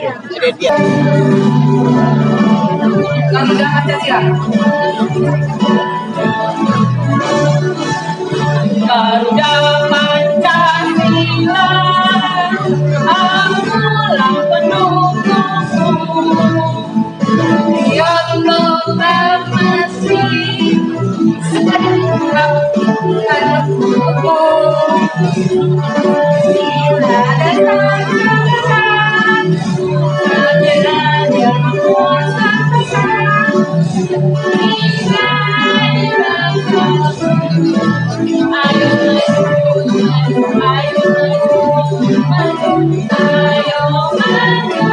Ada dia. Kamu jangan siap. Garuda Pancasila, apalah pendukungmu yang proklamasi segera terkumpul. Bila datang kebenaran yang menguasai pesan, kita dirangkul. Ayo maju, ayo maju.